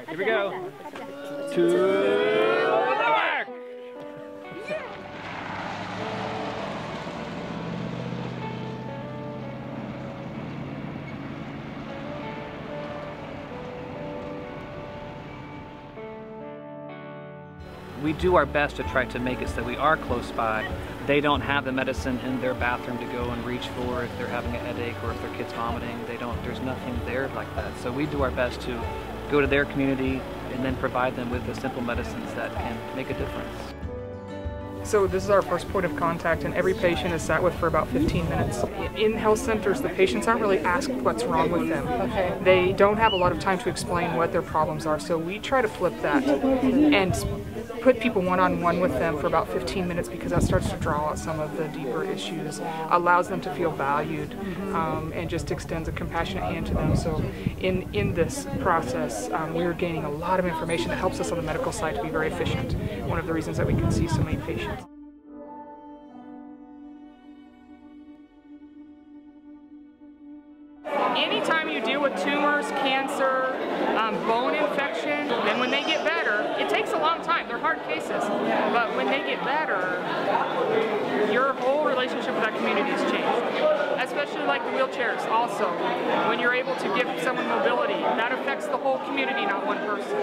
Here we go. To the mark. We do our best to try to make it so that we are close by. They don't have the medicine in their bathroom to go and reach for if they're having a headache or if their kid's vomiting. There's nothing there like that. So we do our best to go to their community and then provide them with the simple medicines that can make a difference. So this is our first point of contact, and every patient is sat with for about 15 minutes. In health centers, the patients aren't really asked what's wrong with them. Okay. They don't have a lot of time to explain what their problems are, so we try to flip that and put people one-on-one with them for about 15 minutes, because that starts to draw out some of the deeper issues, allows them to feel valued, and just extends a compassionate hand to them. So in this process, we're gaining a lot of information that helps us on the medical side to be very efficient. One of the reasons that we can see so many patients. Anytime you deal with tumors, cancer, bone infection, then when they get better, it takes a long time. They're hard cases, but when they get better, your whole relationship with that community has changed. Especially like the wheelchairs also. When you're able to give someone mobility, that affects the whole community, not one person.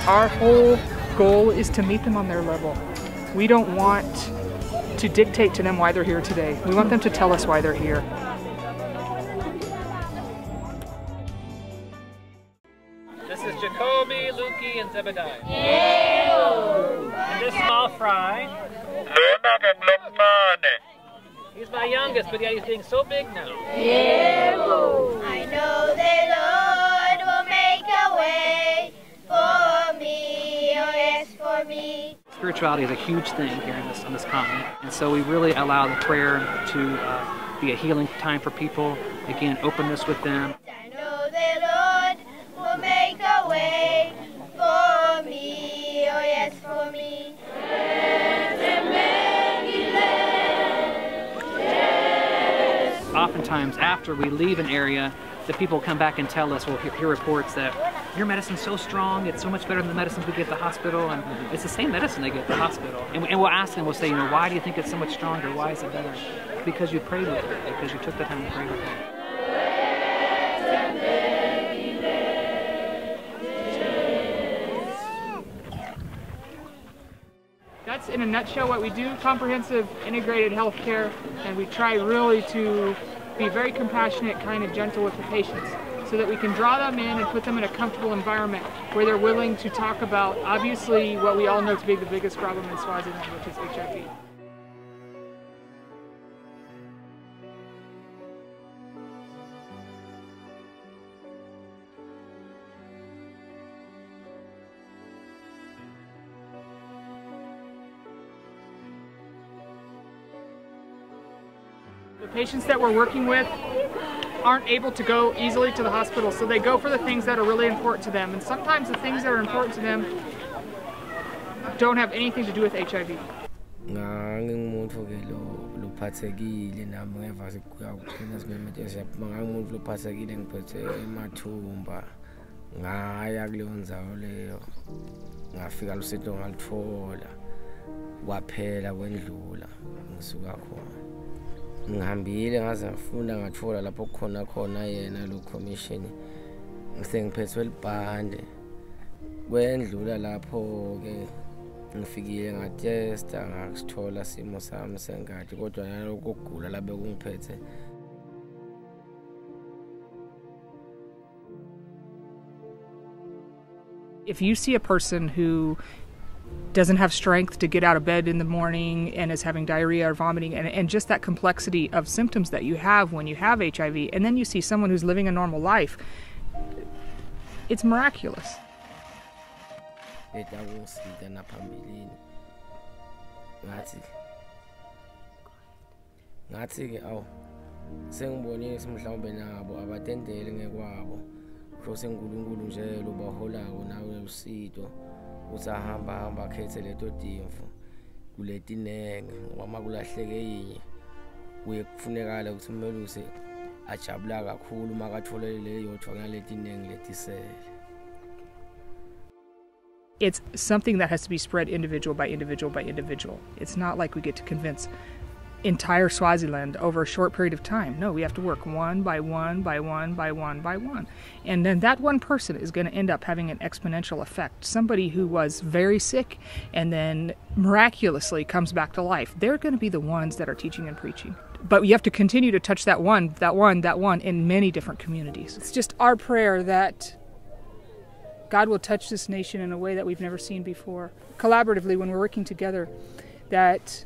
Our whole goal is to meet them on their level. We don't want to dictate to them why they're here today. We want them to tell us why they're here. This is Jacoby, Lukey, and Zebediah. And this small fry. He's my youngest, but yeah, he's getting so big now. I know the Lord will make a way for me, oh yes, for me. Spirituality is a huge thing here on this continent, and so we really allow the prayer to be a healing time for people. Again, openness with them. I know the Lord will make a way for me, oh yes, for me. Oftentimes, after we leave an area, the people come back and tell us, we'll hear reports that your medicine's so strong, it's so much better than the medicines we get at the hospital, and it's the same medicine they get at the hospital. And we'll ask them, we'll say, why do you think it's so much stronger? Why is it better? Because you prayed with it, because you took the time to pray with it. That's in a nutshell what we do, comprehensive integrated health care, and we try really to be very compassionate, kind and gentle with the patients so that we can draw them in and put them in a comfortable environment where they're willing to talk about, obviously, what we all know to be the biggest problem in Swaziland, which is HIV. The patients that we're working with aren't able to go easily to the hospital, so they go for the things that are really important to them. And sometimes the things that are important to them don't have anything to do with HIV. Ngihambile ngaze ngafunda ngathola lapho khona yena lo commission ngisengiphethwe libhande kwendlula lapho ke ngifikile ngatesta ngasithola simo sami sengathi kodwa nalokho ukugula labe kungiphethe If you see a person who doesn't have strength to get out of bed in the morning and is having diarrhea or vomiting, and just that complexity of symptoms that you have when you have HIV, and then you see someone who's living a normal life, it's miraculous. Ngathi-ke awu sengibonile mhlawumbe nabo abatendele ngekwabo hlose uNkulunkulu nje lobaholako nawe usito uthi ahamba akhethe leto dimfu kuletinenge ngoba makulahleke yinye kuye kufunekala ukuthi umeluse ajabula kakhulu makatholele leyodwa ngaletinenge letisele. It's something that has to be spread individual by individual by individual. It's not like we get to convince entire Swaziland over a short period of time. No, we have to work one by one by one by one by one. And then that one person is going to end up having an exponential effect. Somebody who was very sick and then miraculously comes back to life, they're going to be the ones that are teaching and preaching. But you have to continue to touch that one in many different communities. It's just our prayer that God will touch this nation in a way that we've never seen before. Collaboratively, when we're working together, that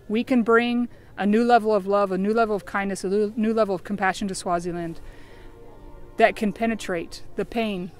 we can bring a new level of love, a new level of kindness, a new level of compassion to Swaziland that can penetrate the pain